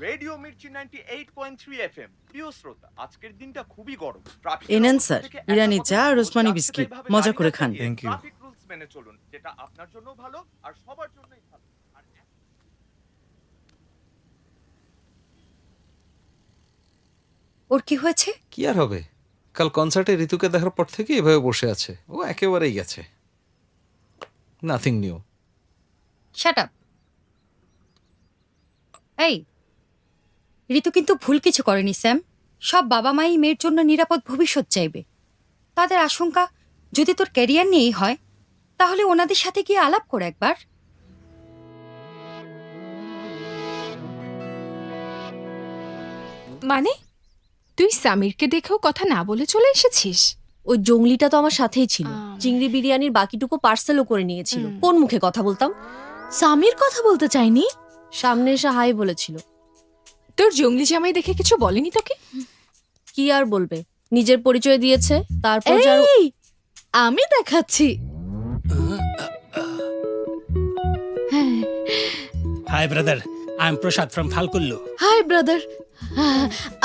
Radio Mirchi 98.3 FM. প্রিয় শ্রোতা, আজকের দিনটা খুবই গরম। এনেন স্যার, ইরানি চা আর ওসমানী বিস্কিট, মজা করে খান। Thank you. ট্রাফিক রুলস মেনে চলুন, যেটা আপনার জন্য ভালো আর সবার জন্যই ভালো। আর ওর কি হয়েছে? কি আর হবে, কাল কনসার্টে ঋতুকে দেখার পর থেকে এভাবে বসে আছে। ও একেবারেই গেছে, নাথিং নিউ। Shut up. এই, ঋতু কিন্তু ভুল কিছু করেনি স্যাম। সব বাবা মাই মেয়ের জন্য নিরাপদ ভবিষ্যৎ চাইবে। তাদের আশঙ্কা যদি তোর ক্যারিয়ার নিয়েই হয়, তাহলে ওনাদের সাথে গিয়ে আলাপ করে একবার। মানে তুই সামিরকে দেখেও কথা না বলে চলে এসেছিস? ওই জঙ্গলিটা তো আমার সাথেই ছিল। আহ। চিংড়ি বিরিয়ানির বাকিটুকু পার্সেলও করে নিয়েছিল। কোন মুখে কথা বলতাম? সামির কথা বলতে চাইনি? সামনে এসে হাই বলেছিল। তোর জঙ্গলি জামাই দেখে কিছু বলেনি তোকে? কি আর বলবে, নিজের পরিচয় দিয়েছে। তারপর যার- এই, আমি দেখাচ্ছি। Hi brother, I'm Prashad from Falkullu. Hi brother,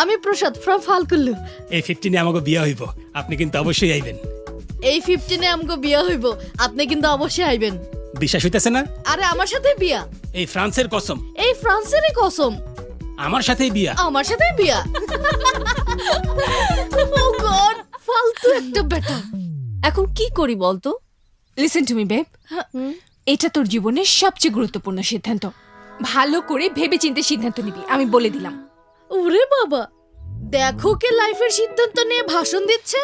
আমি প্রসাদ ফ্রম ফালকুল্লু। এই 15-এ আমাকে বিয়ে হইব, আপনি কিন্তু অবশ্যই আইবেন। এই 15-এ আমগো বিয়া হইব, আপনি কিন্তু অবশ্যই আইবেন। বিশ্বাস হইতেছে না? আরে আমার সাথে বিয়া, এই ফ্রান্সের কসম, এই ফ্রান্সেরই কসম, আমার সাথেই বিয়া। আমার সাথে বিয়া। ও গড, ফালতু একটা বেটা। এখন কি করি বলতো? লিসেন টু মি বেব, এটা তোর জীবনের সবচেয়ে গুরুত্বপূর্ণ সিদ্ধান্ত। ভালো করে ভেবেচিন্তে সিদ্ধান্ত নিবি, আমি বলে দিলাম। ওরে বাবা, দেখো কে লাইফের সিদ্ধান্ত নিয়ে ভাষণ দিচ্ছে।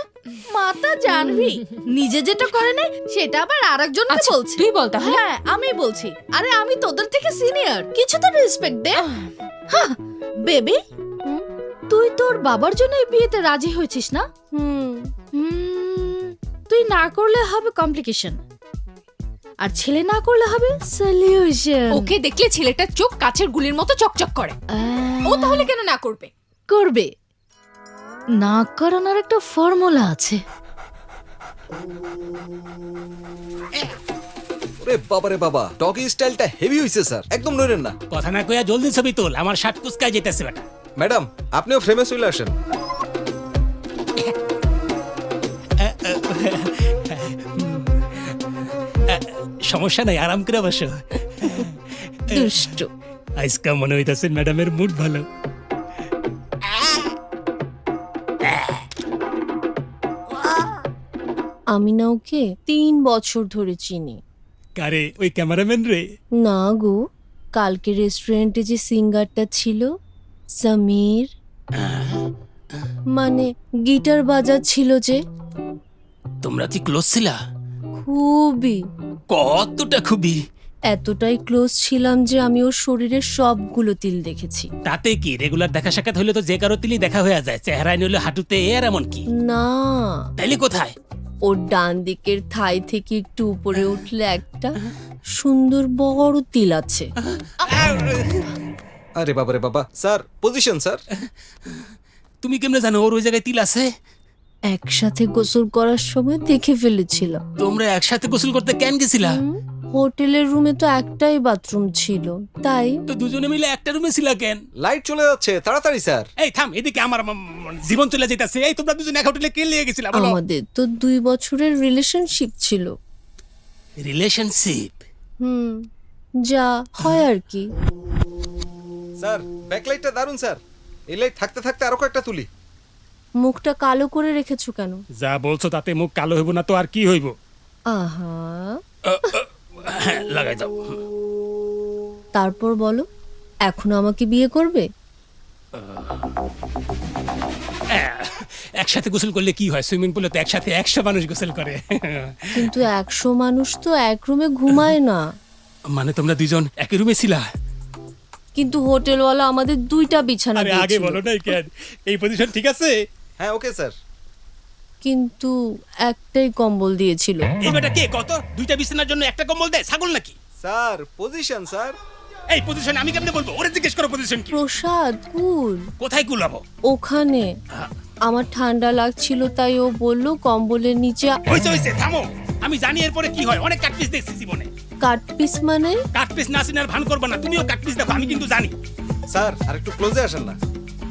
মাতা জানবি, নিজে যেটা করে নাই সেটা আবার আরেকজনকে বলছে। তুই বল তাহলে। হ্যাঁ, আমি বলছি। আরে আমি তোদের থেকে সিনিয়র, কিছু তো রেসপেক্ট দে। বেবি, তুই তোর বাবার জন্য এই বিয়েতে রাজি হয়েছিস না? তুই না করলে হবে কমপ্লিকেশন, আর ছেলে না করলে হবে সলিউশন। ওকে দেখলে ছেলেটার চোখ কাচের গুলির মতো চকচক করে। ও তাহলে কেন না করবে? করবে। না করানোর একটা ফর্মুলা আছে। ওরে বাবা রে বাবা, ডগি স্টাইলটা হেভি হইছে স্যার, একদম নড়েন না। কথা না কইয়া জলদি ছবি তোল, আমার শার্ট কুচকায় যেতেছে বেটা। ম্যাডাম, আপনিও ফ্রেমে চলে আসেন। সমস্যা নাই, আরাম করে বসো। দুষ্ট। আজকা মনে হইতাছে ম্যাডামের মুড ভালো। আমি না ওকে 3 বছর ধরে চিনি। কারে? ওই ক্যামেরাম্যান রে? না গো, কালকে রেস্টুরেন্টে যে সিঙ্গারটা ছিল, সমীর, মানে গিটার বাজাচ্ছিল যে। তোমরা কি ক্লোজ ছিলা? খুবই, কতটা খুবই? এতটাই ক্লোজ ছিলাম যে আমি ওর শরীরের সবগুলো তিল দেখেছি। তাতে কি, রেগুলার দেখা সাক্ষাৎ হইলে তো যে কারো তিলি দেখা হয়ে যায়, চেহারায় নিলে হাঁটুতে, এর এমন কি? না, তাইলে কোথায়? ওর ডান দিকের থাই থেকে একটু উপরে উঠলে একটা সুন্দর বড় তিল আছে। আরে বাবা রে বাবা, স্যার পজিশন স্যার। তুমি কেমনে জানো ওর ওই জায়গায় তিল আছে? একসাথে গোসল করার সময় দেখে ফেলেছিলাম। তোমরা একসাথে গোসল করতে কেন গেছিলা? হোটেলের রুমে তো একটাই বাথরুম ছিল, তাই। তো দুজনে মিলে একটা রুমে ছিলা কেন? লাইট চলে যাচ্ছে, তাড়াতাড়ি স্যার। এই থাম, এদিকে আমার জীবন চলে যেতেছে। এই তোমরা দুজনে এক হোটেলে কে নিয়ে গেছিলা বলো? আমাদের তো 2 বছরের রিলেশনশিপ ছিল। রিলেশনশিপ? যা হয় আর কি। স্যার ব্যাকলাইটটা দারুন স্যার, এই লাইট থাকতে থাকতে আরো কয়েকটা তুলি। মুখটা কালো করে রেখেছো কেন? যা বলছো তাতে মুখ কালো হইব না তো আর কি হইব? আহা, হ্যাঁ, লাগাই দাও। তারপর বলো, এখনো আমাকে বিয়ে করবে? একসাথে গোসল করলে কি হয়? সুইমিং পুলে তো একসাথে 100 মানুষ গোসল করে। কিন্তু 100 মানুষ তো এক রুমে ঘুমায় না। মানে তোমরা দুজন একই রুমে ছিলা? কিন্তু হোটেলওয়ালা আমাদের 2টা বিছানা আরে আগে দিয়েছিল। বলো নাই কেন? এই পজিশন ঠিক আছে? হ্যাঁ ওকে স্যার। কিন্তু একটাই কম্বল দিয়েছিল। এই বেটা কে? কত? 2টা বিছানার জন্য একটা কম্বল দেয়? ছাগল নাকি? Sir position sir. এই পজিশন আমি কেমনে বলবো? ওরে জিজ্ঞেস করো পজিশন কি। প্রসাদ কুল কোথায় কুলাবো? ওখানে। আমার ঠান্ডা লাগছিল, তাই ও বলল কম্বলের নিচে। হইছে হইছে, থামো। আমি জানি এরপরে কি হয়, অনেক কাটপিস দেখছি জীবনে। কাট পিস মানে? কাটপিস না চিনার ভান করবো না, তুমিও কাটপিস দেখো, আমি কিন্তু জানি। স্যার আর একটু ক্লোজে আসেন না।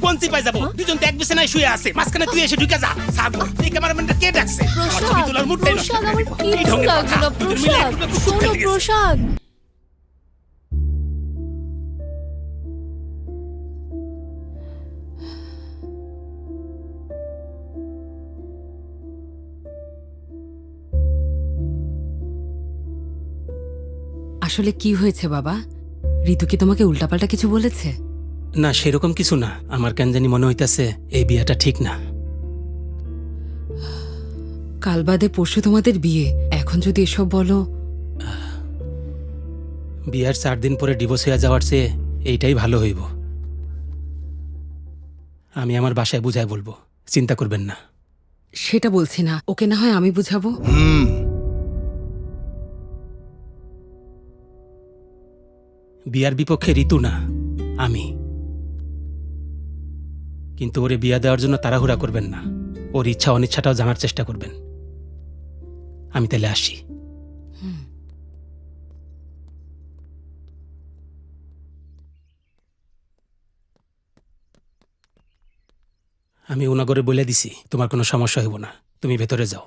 কোন চিপাই যাবো? দুজন তো এক বিছানায় শুয়ে আছে, মাঝখানে তুই এসে ঢুকে যা। ছাগল, এই ক্যামেরাম্যানটা কে ডাকছে? আমার ছবি তোলার মুডটাই নষ্ট প্রসাদ, করে আমার দিল। এই কিচ্ছু ঢঙের লাগছে কথা, না দুজন মিলে প্রসাদ। একটু কুকুর শোনো খেলতে গেছে। প্রসাদ, আসলে কি হয়েছে বাবা? ঋতু কি তোমাকে উল্টাপাল্টা কিছু বলেছে? না, সেরকম কিছু না। আমার কেন জানি মনে হইতাছে এই বিয়েটা ঠিক না। কাল বাদে পরশু তোমাদের বিয়ে, এখন যদি এসব বলো। বিয়ার 4 দিন পরে ডিভোর্স হয়ে যাওয়ার চেয়ে এইটাই ভালো হইব। আমি আমার বাসায় বুঝায় বলবো, চিন্তা করবেন না। সেটা বলছি না, ওকে না হয় আমি বুঝাবো। বিয়ার বিপক্ষে ঋতু না, আমি। কিন্তু ওরে বিয়া দেওয়ার জন্য তাড়াহুড়া করবেন না। ওর ইচ্ছা অনিচ্ছাটাও জানার চেষ্টা করবেন। আমি তাহলে আসি। আমি উনাগরে বলে দিছি তোমার কোনো সমস্যা হইব না, তুমি ভেতরে যাও।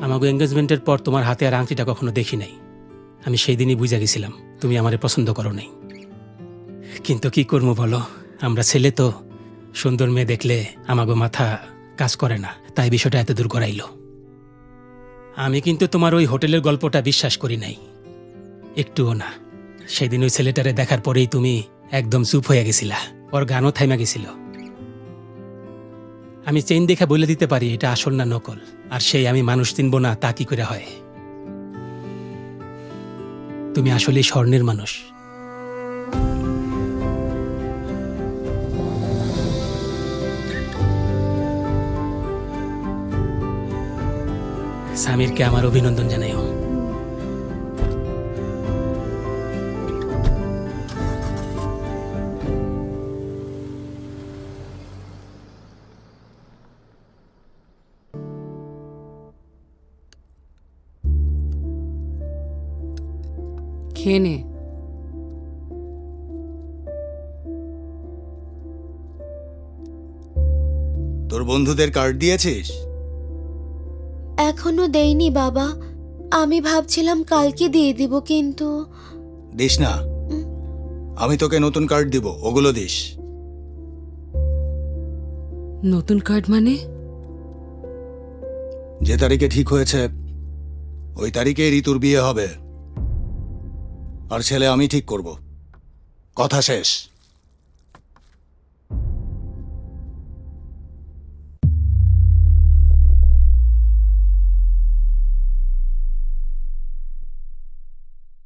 আমাকে এঙ্গেজমেন্টের পর তোমার হাতে আর আংটিটা কখনো দেখি নাই। আমি সেই দিনই বুঝা গেছিলাম তুমি আমারে পছন্দ করো নাই। কিন্তু কি করবো বলো, আমরা ছেলে তো, সুন্দর মেয়ে দেখলে আমাগো মাথা কাজ করে না, তাই বিষয়টা এত দূর করাইল। আমি কিন্তু তোমার ওই হোটেলের গল্পটা বিশ্বাস করি নাই, একটুও না। সেদিন ওই ছেলেটারে দেখার পরেই তুমি একদম চুপ হয়ে গেছিলা, ওর গানও থাইমা গেছিল। আমি চেইন দেখা বলে দিতে পারি এটা আসল না নকল, আর সেই আমি মানুষ চিনবো না তা কি করে হয়? তুমি আসলে স্বর্ণের মানুষ। সামিরকে আমার অভিনন্দন জানাইও। খেয়ে নে। তোর বন্ধুদের কার্ড দিয়েছিস? এখনো দেইনি বাবা, আমি ভাবছিলাম কালকে দিয়ে দিব, কিন্তু দিস না, আমি তোকে নতুন কার্ড দিব, ওগুলো দিস। নতুন কার্ড মানে? যে তারিখে ঠিক হয়েছে ওই তারিখে ঋতুর বিয়ে হবে, আর ছেলে আমি ঠিক করব। কথা শেষ।